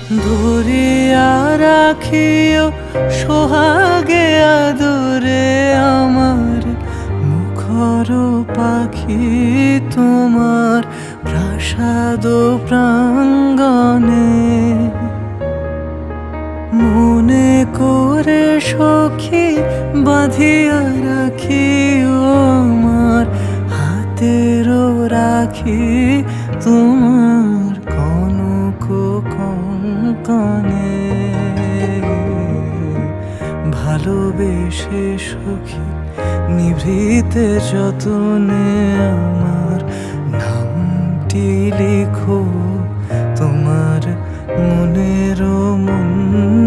ধরিয়া রাখিও সোহাগে আদরে আমার মুখর পাখি তোমার প্রাসাদ প্রাঙ্গণে। মনে করে সখী বাঁধিয়া রাখিও আমার হাতেরও রাখি তোমার কনক কঙ্কণে। ভালোবেসে সখী নিভৃতে যতনে আমার নামটি লিখো তোমার মনের মন